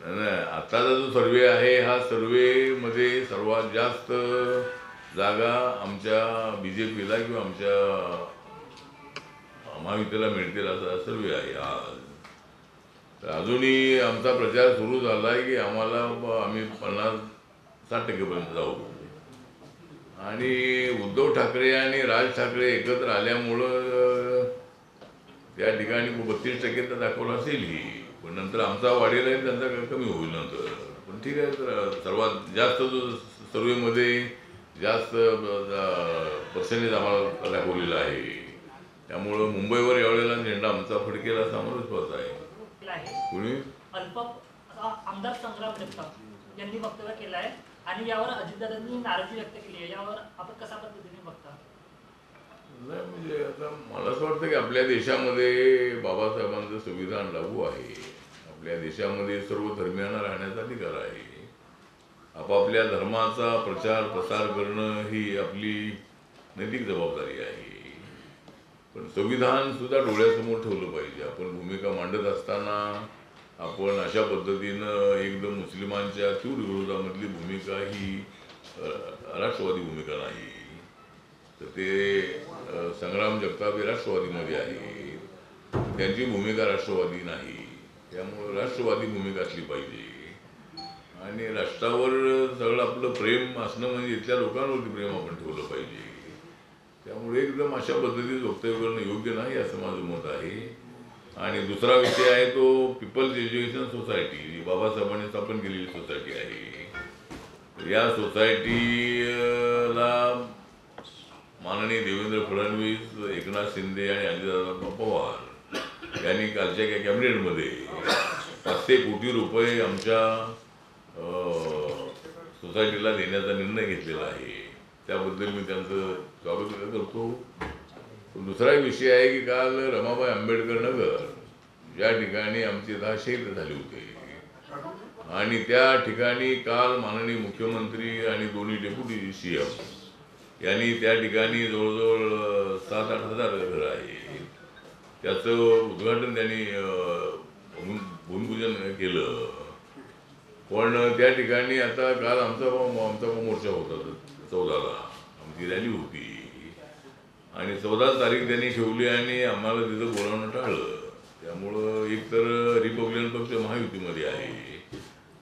आताचा जो सर्वे आहे हा सर्वेमध्ये सर्वात जास्त जागा आमच्या BJPला किंवा आमच्या महायुतीला मिळतील असा सर्वे आहे आज. तर अजूनही आमचा प्रचार सुरू झाला आहे की आम्ही 50-60% पर्यंत जाऊ. आणि उद्धव ठाकरे आणि राज ठाकरे एकत्र आल्यामुळं त्या ठिकाणी 32% तर दाखवलं असेल ही, पण नंतर आमचा वाढेल आहे त्यांचा कमी होईल नंतर. पण ठीक आहे, तर सर्वात जास्त जो सर्वेमध्ये जास्त पर्सेंटेज आम्हाला दाखवलेला आहे, त्यामुळं मुंबईवर यावेळेला झेंडा आमचा फडकेला असा विश्वास आहे. कुणी अल्प आमदार संग्राम जगताप यांनी वक्तव्य केलं आहे आणि यावर अजितदादांनी नाराजी व्यक्त केली आहे. यावर आपण कशा पद्धतीने बघता? नाही, म्हणजे आता मला असं वाटतं की आपल्या देशामध्ये बाबासाहेबांचं संविधान लागू आहे. आपल्या देशामध्ये सर्व धर्मियांना राहण्याचा अधिकार आहे. आपापल्या धर्माचा प्रचार प्रसार करणं ही आपली नैतिक जबाबदारी आहे. पण संविधान सुद्धा डोळ्यासमोर ठेवलं पाहिजे. आपण भूमिका मांडत असताना आपण अशा पद्धतीनं एकदम मुस्लिमांच्या तीव्र विरोधामधली भूमिका ही राष्ट्रवादी भूमिका नाही. तर ते संग्राम जगताप हे राष्ट्रवादीमध्ये आहे, त्यांची भूमिका राष्ट्रवादी नाही. त्यामुळं राष्ट्रवादी भूमिका असली पाहिजे. आणि राष्ट्रावर सगळं आपलं प्रेम असणं म्हणजे इथल्या लोकांवरती प्रेम आपण ठेवलं पाहिजे. त्यामुळे एकदम अशा पद्धतीचं वक्तव्य करणं योग्य नाही असं माझं मत आहे. आणि दुसरा विषय आहे तो पीपल्स एज्युकेशन सोसायटी, जी बाबासाहेबांनी स्थापन केलेली सोसायटी आहे. या सोसायटीला माननीय देवेंद्र फडणवीस, एकनाथ शिंदे आणि अजितदादा पवार यांनी कालच्या कॅबिनेटमध्ये 500 कोटी रुपये आमच्या सोसायटीला देण्याचा निर्णय घेतलेला आहे. त्याबद्दल मी त्यांचं स्वागत करतो. दुसरा विषय आहे की काल रमाबाई आंबेडकर नगर ज्या ठिकाणी आमचे 10 शहीद झाले होते आणि त्या ठिकाणी काल माननीय मुख्यमंत्री आणि दोन्ही डेप्युटी CM यांनी त्या ठिकाणी जवळजवळ 7-8 हजार घर आहे, त्याचं उद्घाटन त्यांनी भूमिपूजन केलं. पण त्या ठिकाणी आता काल आमचा मोर्चा होता 14ला, आमची रॅली होती आणि 14 तारीख त्यांनी ठेवली आणि आम्हाला तिथं बोलावणं टाळलं. त्यामुळं एकतर रिपब्लिकन पक्ष महायुतीमध्ये आहे,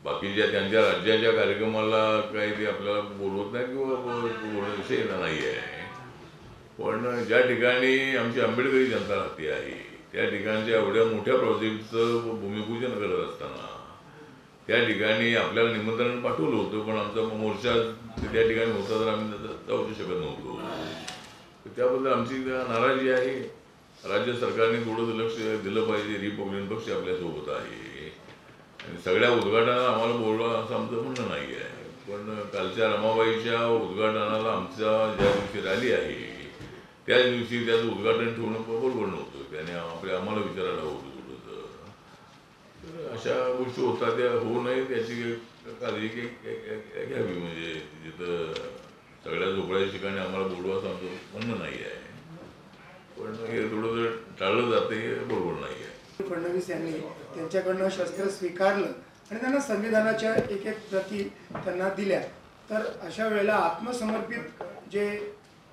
बाकीच्या त्यांच्या राज्याच्या कार्यक्रमाला काही ते आपल्याला बोलवत नाही किंवा बोलण्याचा विषय नाही आहे. पण ज्या ठिकाणी आमची आंबेडकरी जनता राहते आहे त्या ठिकाणच्या एवढ्या मोठ्या प्रोजेक्टचं भूमिपूजन करत असताना त्या ठिकाणी आपल्याला निमंत्रण पाठवलं होतं, पण आमचा मोर्चा त्या ठिकाणी होता तर आम्ही जाऊ शकत नव्हतो. त्याबद्दल आमची नाराजी आहे. राज्य सरकारने थोडंसं लक्ष दिलं पाहिजे. रिपब्लिकन पक्ष आपल्यासोबत आहे आणि सगळ्या उद्घाटनाला आम्हाला बोलवा असं आमचं म्हणणं नाही आहे. पण कालच्या रमाबाईच्या उद्घाटनाला आमच्या ज्या दिवशी रॅली आहे त्याच दिवशी त्याचं उद्घाटन ठेवणं बरोबर नव्हतं. त्याने आम्हाला विचारायला होतं थोडंसं. तर अशा गोष्टी होतात, त्या होऊ नये त्याची काळजी घ्यावी. म्हणजे जिथं सगळ्या झोपड्याच्या ठिकाणी आम्हाला बोलवा असं आमचं म्हणणं नाही आहे, पण हे थोडं टाळलं जातं, हे बरोबर नाही आहे. फडणवीस यांनी त्यांच्याकडनं शस्त्र स्वीकारलं आणि त्यांना संविधानाच्या एक प्रती त्यांना दिल्या, तर अशा वेळेला आत्मसमर्पित जे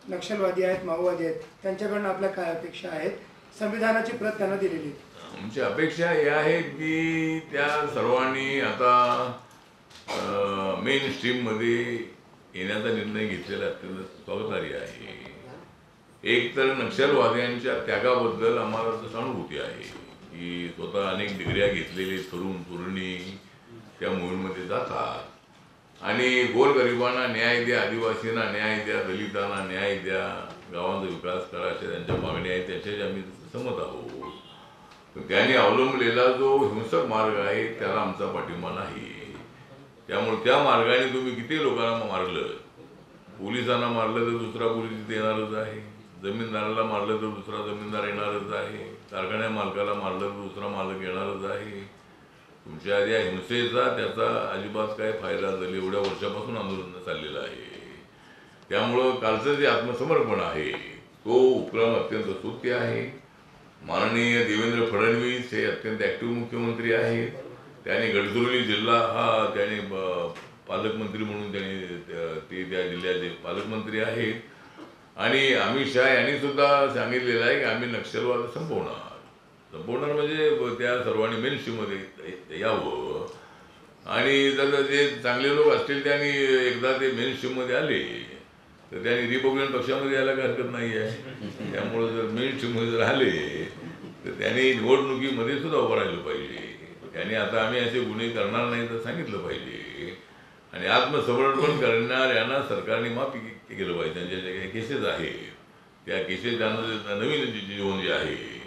नक्षलवादी आहेत, माओवादी आहेत, त्यांच्याकडनं आपल्या काय अपेक्षा आहेत? संविधानाची प्रत त्यांना दिलेली आहे. आमची अपेक्षा हे आहे की त्या सर्वांनी आता मेन स्ट्रीममध्ये येण्याचा निर्णय घेतलेला अत्यंत स्वागतार्ह आहे. एक तर नक्षलवाद्यांच्या त्यागाबद्दल आम्हाला सहानुभूती आहे की स्वतः अनेक डिग्र्या घेतलेले तरुण तरुणी त्या मोहीममध्ये जातात आणि गोरगरिबांना न्याय द्या, आदिवासींना न्याय द्या, दलितांना न्याय द्या, गावांचा विकास करा, अशा त्यांच्या मागण्या आहेत, त्याच्याशी आम्ही सहमत आहोत. त्यांनी अवलंबलेला जो हिंसक मार्ग आहे त्याला आमचा पाठिंबा नाही. त्यामुळे त्या मार्गाने तुम्ही किती लोकांना मारलं, पोलिसांना मारलं तर दुसरा पोलीस तिथे येणारच आहे, जमीनदाराला मारलं तर दुसरा जमीनदार येणारच आहे, कारखान्या मालकाला मारलं तर दुसरा मालक येणारच आहे. तुमच्या या हिंसेचा त्याचा अजिबात काय फायदा झाला, एवढ्या वर्षापासून आंदोलन चाललेलं आहे. त्यामुळं कालचं जे आत्मसमर्पण आहे तो उपक्रम अत्यंत स्तुत्य आहे. माननीय देवेंद्र फडणवीस हे अत्यंत ॲक्टिव्ह मुख्यमंत्री आहेत. त्याने गडचिरोली जिल्हा हा त्याने पालकमंत्री म्हणून त्याने ते त्या जिल्ह्याचे पालकमंत्री आहेत. आणि अमित शहा यांनी सुद्धा सांगितलेलं आहे की आम्ही नक्षलवाद संपवणार म्हणजे त्या सर्वांनी मेन स्ट्रीममध्ये यावं. आणि जर जे चांगले लोक असतील त्यांनी एकदा ते मेन स्ट्रीममध्ये आले तर त्यांनी रिपब्लिकन पक्षामध्ये यायला काही हरकत नाही आहे. त्यामुळे जर मेन स्ट्रीममध्ये जर आले तर त्यांनी निवडणुकीमध्ये सुद्धा उभं राहिलं पाहिजे. त्यांनी आता आम्ही असे गुन्हे करणार नाही तर सांगितलं पाहिजे. आणि आत्मसमर्पण करणाऱ्यांना सरकारने माफी केलं पाहिजे. त्यांच्या ज्या काही केसेस आहेत त्या केसेस त्यांना नवीन जीवन जे आहे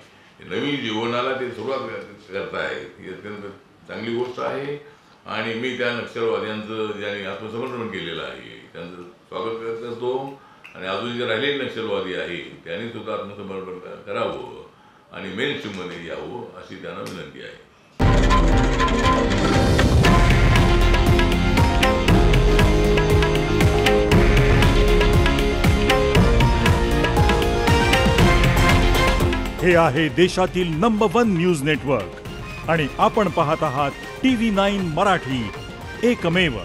नवीन जीवनाला ते सुरुवात करतायत ही अत्यंत चांगली गोष्ट आहे. आणि मी त्या नक्षलवाद्यांचं ज्यांनी आत्मसमर्पण केलेलं आहे त्यांचं स्वागत करतो. आणि अजून जे राहिलेले नक्षलवादी आहे त्यांनी सुद्धा आत्मसमर्पण करावं आणि मेन स्ट्रीममध्ये यावं अशी त्यांना विनंती आहे. हे आहे देशातील नंबर 1 न्यूज नेटवर्क आणि आपण पाहत आहात TV9 मराठी, एकमेव.